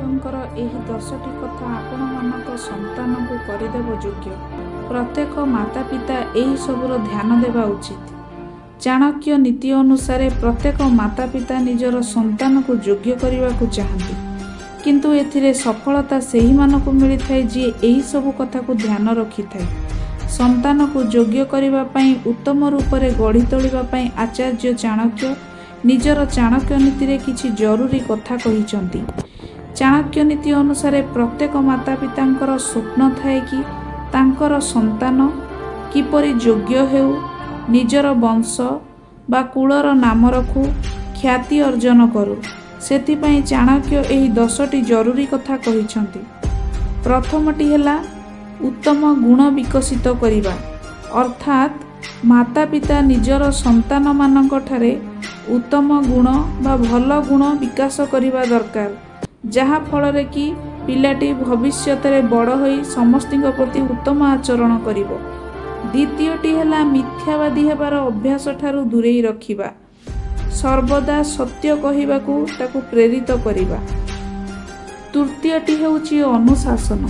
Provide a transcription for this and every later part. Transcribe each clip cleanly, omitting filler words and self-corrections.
ଚାଣକ୍ୟଙ୍କର ଏହି 10ଟି କଥା ଆପଣମାନଙ୍କ ସନ୍ତାନଙ୍କୁ କରିଦେବ ଯୋଗ୍ୟ। ପ୍ରତ୍ୟେକ ମାତାପିତା ଏହି ସବୁର ଧ୍ୟାନ ଦେବା ଉଚିତ। ଚାଣକ୍ୟ ନୀତି ଅନୁସାରେ ପ୍ରତ୍ୟେକ ମାତାପିତା ନିଜର ସନ୍ତାନକୁ ଯୋଗ୍ୟ କରିବାକୁ ଚାହାନ୍ତି, କିନ୍ତୁ ଏଥିରେ ସଫଳତା ସେହିମାନଙ୍କୁ ମିଳିଥାଏ ଯିଏ ଏହି ସବୁ କଥାକୁ ଧ୍ୟାନ ରଖିଥାଏ। ସନ୍ତାନକୁ ଯୋଗ୍ୟ କରିବା ପାଇଁ ଉତ୍ତମ ରୂପରେ ଗଢ଼ି ତୋଳିବା ପାଇଁ ଆଚାର୍ଯ୍ୟ ଚାଣକ୍ୟ ନିଜର ଚାଣକ୍ୟ ନୀତିରେ କିଛି ଜରୁରୀ କଥା କହିଛନ୍ତି। ଚାଣକ୍ୟ ନୀତି ଅନୁସାରେ ପ୍ରତ୍ୟେକ ମାତାପିତାଙ୍କର ସ୍ୱପ୍ନ ଥାଏ କି ତାଙ୍କର ସନ୍ତାନ କିପରି ଯୋଗ୍ୟ ହେଉ, ନିଜର ବଂଶ ବା କୁଳର ନାମ ରଖୁ, ଖ୍ୟାତି ଅର୍ଜନ କରୁ। ସେଥିପାଇଁ ଚାଣକ୍ୟ ଏହି 10ଟି ଜରୁରୀ କଥା କହିଛନ୍ତି। ପ୍ରଥମଟି ହେଲା ଉତ୍ତମ ଗୁଣ ବିକଶିତ କରିବା, ଅର୍ଥାତ୍ ମାତାପିତା ନିଜର ସନ୍ତାନମାନଙ୍କଠାରେ ଉତ୍ତମ ଗୁଣ ବା ଭଲ ଗୁଣ ବିକାଶ କରିବା ଦରକାର, ଯାହା ଫଳରେ କି ପିଲାଟି ଭବିଷ୍ୟତରେ ବଡ଼ ହୋଇ ସମସ୍ତଙ୍କ ପ୍ରତି ଉତ୍ତମ ଆଚରଣ କରିବ। ଦ୍ୱିତୀୟଟି ହେଲା ମିଥ୍ୟାବାଦୀ ହେବାର ଅଭ୍ୟାସ ଠାରୁ ଦୂରେଇ ରଖିବା, ସର୍ବଦା ସତ୍ୟ କହିବାକୁ ତାକୁ ପ୍ରେରିତ କରିବା। ତୃତୀୟଟି ହେଉଛି ଅନୁଶାସନ।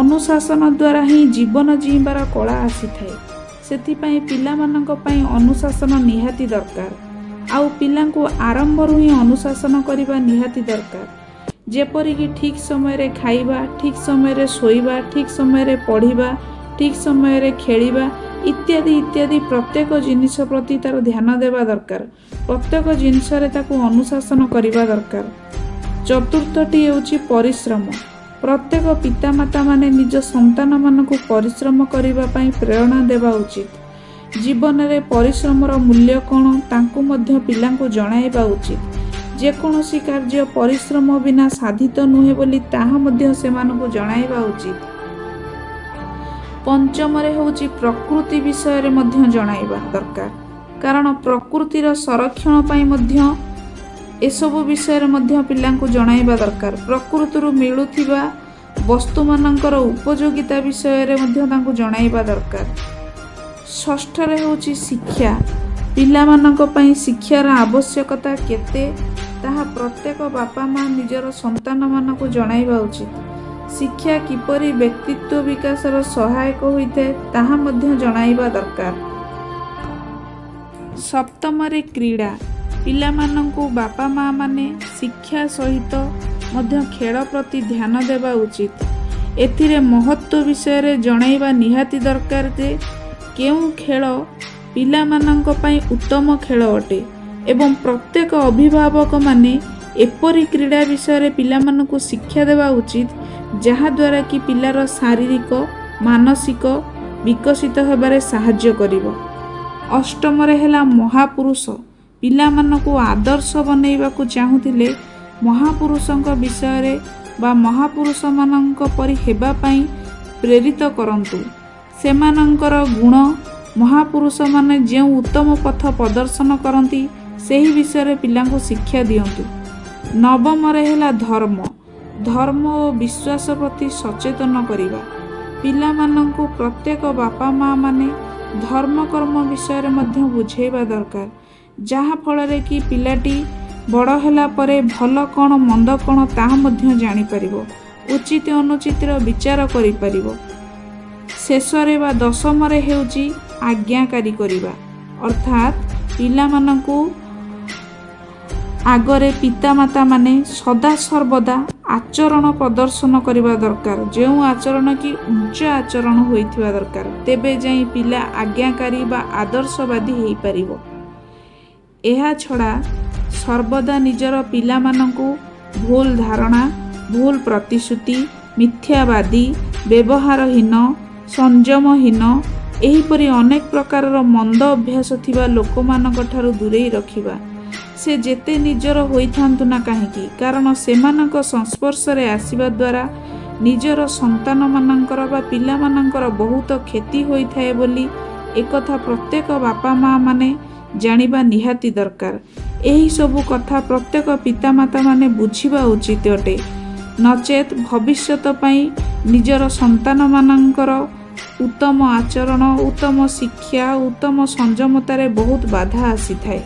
ଅନୁଶାସନ ଦ୍ୱାରା ହିଁ ଜୀବନ ଜୀଇବାର କଳା ଆସିଥାଏ। ସେଥିପାଇଁ ପିଲାମାନଙ୍କ ପାଇଁ ଅନୁଶାସନ ନିହାତି ଦରକାର। ଆଉ ପିଲାଙ୍କୁ ଆରମ୍ଭରୁ ହିଁ ଅନୁଶାସନ କରିବା ନିହାତି ଦରକାର, ଯେପରିକି ଠିକ୍ ସମୟରେ ଖାଇବା, ଠିକ୍ ସମୟରେ ଶୋଇବା, ଠିକ୍ ସମୟରେ ପଢ଼ିବା, ଠିକ୍ ସମୟରେ ଖେଳିବା ଇତ୍ୟାଦି ଇତ୍ୟାଦି ପ୍ରତ୍ୟେକ ଜିନିଷ ପ୍ରତି ତାର ଧ୍ୟାନ ଦେବା ଦରକାର। ପ୍ରତ୍ୟେକ ଜିନିଷରେ ତାକୁ ଅନୁଶାସନ କରିବା ଦରକାର। ଚତୁର୍ଥଟି ହେଉଛି ପରିଶ୍ରମ। ପ୍ରତ୍ୟେକ ପିତାମାତାମାନେ ନିଜ ସନ୍ତାନମାନଙ୍କୁ ପରିଶ୍ରମ କରିବା ପାଇଁ ପ୍ରେରଣା ଦେବା ଉଚିତ। ଜୀବନରେ ପରିଶ୍ରମର ମୂଲ୍ୟ କ'ଣ ତାଙ୍କୁ ମଧ୍ୟ ପିଲାଙ୍କୁ ଜଣାଇବା ଉଚିତ। ଯେକୌଣସି କାର୍ଯ୍ୟ ପରିଶ୍ରମ ବିନା ସାଧିତ ନୁହେଁ ବୋଲି ତାହା ମଧ୍ୟ ସେମାନଙ୍କୁ ଜଣାଇବା ଉଚିତ। ପଞ୍ଚମରେ ହେଉଛି ପ୍ରକୃତି ବିଷୟରେ ମଧ୍ୟ ଜଣାଇବା ଦରକାର, କାରଣ ପ୍ରକୃତିର ସଂରକ୍ଷଣ ପାଇଁ ମଧ୍ୟ ଏସବୁ ବିଷୟରେ ମଧ୍ୟ ପିଲାଙ୍କୁ ଜଣାଇବା ଦରକାର। ପ୍ରକୃତିରୁ ମିଳୁଥିବା ବସ୍ତୁମାନଙ୍କର ଉପଯୋଗିତା ବିଷୟରେ ମଧ୍ୟ ତାଙ୍କୁ ଜଣାଇବା ଦରକାର। ଷଷ୍ଠରେ ହେଉଛି ଶିକ୍ଷା। ପିଲାମାନଙ୍କ ପାଇଁ ଶିକ୍ଷାର ଆବଶ୍ୟକତା କେତେ ତାହା ପ୍ରତ୍ୟେକ ବାପା ମା ନିଜର ସନ୍ତାନମାନଙ୍କୁ ଜଣାଇବା ଉଚିତ। ଶିକ୍ଷା କିପରି ବ୍ୟକ୍ତିତ୍ୱ ବିକାଶର ସହାୟକ ହୋଇଥାଏ ତାହା ମଧ୍ୟ ଜଣାଇବା ଦରକାର। ସପ୍ତମରେ କ୍ରୀଡ଼ା। ପିଲାମାନଙ୍କୁ ବାପା ମା ମାନେ ଶିକ୍ଷା ସହିତ ମଧ୍ୟ ଖେଳ ପ୍ରତି ଧ୍ୟାନ ଦେବା ଉଚିତ। ଏଥିରେ ମହତ୍ତ୍ୱ ବିଷୟରେ ଜଣାଇବା ନିହାତି ଦରକାର ଯେ କେଉଁ ଖେଳ ପିଲାମାନଙ୍କ ପାଇଁ ଉତ୍ତମ ଖେଳ ଅଟେ ଏବଂ ପ୍ରତ୍ୟେକ ଅଭିଭାବକମାନେ ଏପରି କ୍ରୀଡ଼ା ବିଷୟରେ ପିଲାମାନଙ୍କୁ ଶିକ୍ଷା ଦେବା ଉଚିତ ଯାହାଦ୍ୱାରା କି ପିଲାର ଶାରୀରିକ ମାନସିକ ବିକଶିତ ହେବାରେ ସାହାଯ୍ୟ କରିବ। ଅଷ୍ଟମରେ ହେଲା ମହାପୁରୁଷ। ପିଲାମାନଙ୍କୁ ଆଦର୍ଶ ବନେଇବାକୁ ଚାହୁଁଥିଲେ ମହାପୁରୁଷଙ୍କ ବିଷୟରେ ବା ମହାପୁରୁଷମାନଙ୍କ ପରି ହେବା ପାଇଁ ପ୍ରେରିତ କରନ୍ତୁ। ସେମାନଙ୍କର ଗୁଣ, ମହାପୁରୁଷମାନେ ଯେଉଁ ଉତ୍ତମ ପଥ ପ୍ରଦର୍ଶନ କରନ୍ତି ସେହି ବିଷୟରେ ପିଲାଙ୍କୁ ଶିକ୍ଷା ଦିଅନ୍ତୁ। ନବମରେ ହେଲା ଧର୍ମ। ଧର୍ମ ଓ ବିଶ୍ୱାସ ପ୍ରତି ସଚେତନ କରିବା। ପିଲାମାନଙ୍କୁ ପ୍ରତ୍ୟେକ ବାପା ମା ମାନେ ଧର୍ମକର୍ମ ବିଷୟରେ ମଧ୍ୟ ବୁଝାଇବା ଦରକାର, ଯାହାଫଳରେ କି ପିଲାଟି ବଡ଼ ହେଲା ପରେ ଭଲ କ'ଣ ମନ୍ଦ କ'ଣ ତାହା ମଧ୍ୟ ଜାଣିପାରିବ, ଉଚିତ ଅନୁଚିତର ବିଚାର କରିପାରିବ। ଶେଷରେ ବା ଦଶମରେ ହେଉଛି ଆଜ୍ଞାକାରୀ କରିବା, ଅର୍ଥାତ୍ ପିଲାମାନଙ୍କୁ ଆଗରେ ପିତାମାତାମାନେ ସଦାସର୍ବଦା ଆଚରଣ ପ୍ରଦର୍ଶନ କରିବା ଦରକାର, ଯେଉଁ ଆଚରଣ କି ଉଚ୍ଚ ଆଚରଣ ହୋଇଥିବା ଦରକାର। ତେବେ ଯାଇ ପିଲା ଆଜ୍ଞାକାରୀ ବା ଆଦର୍ଶବାଦୀ ହୋଇପାରିବ। ଏହା ଛଡ଼ା ସର୍ବଦା ନିଜର ପିଲାମାନଙ୍କୁ ଭୁଲ ଧାରଣା, ଭୁଲ ପ୍ରତିଶ୍ରୁତି, ମିଥ୍ୟାବାଦୀ, ବ୍ୟବହାରହୀନ, ସଂଯମହୀନ ଏହିପରି ଅନେକ ପ୍ରକାରର ମନ୍ଦ ଅଭ୍ୟାସ ଥିବା ଲୋକମାନଙ୍କ ଠାରୁ ଦୂରେଇ ରଖିବା। ସେ ଯେତେ ନିଜର ହୋଇଥାନ୍ତୁ ନା କାହିଁକି, କାରଣ ସେମାନଙ୍କ ସଂସ୍ପର୍ଶରେ ଆସିବା ଦ୍ୱାରା ନିଜର ସନ୍ତାନମାନଙ୍କର ବା ପିଲାମାନଙ୍କର ବହୁତ କ୍ଷତି ହୋଇଥାଏ ବୋଲି ଏକଥା ପ୍ରତ୍ୟେକ ବାପା ମା ମାନେ ଜାଣିବା ନିହାତି ଦରକାର। ଏହି ସବୁ କଥା ପ୍ରତ୍ୟେକ ପିତାମାତାମାନେ ବୁଝିବା ଉଚିତ ଅଟେ, ନଚେତ୍ ଭବିଷ୍ୟତ ପାଇଁ ନିଜର ସନ୍ତାନମାନଙ୍କର ଉତ୍ତମ ଆଚରଣ, ଉତ୍ତମ ଶିକ୍ଷା, ଉତ୍ତମ ସଂଯମତାରେ ବହୁତ ବାଧା ଆସିଥାଏ।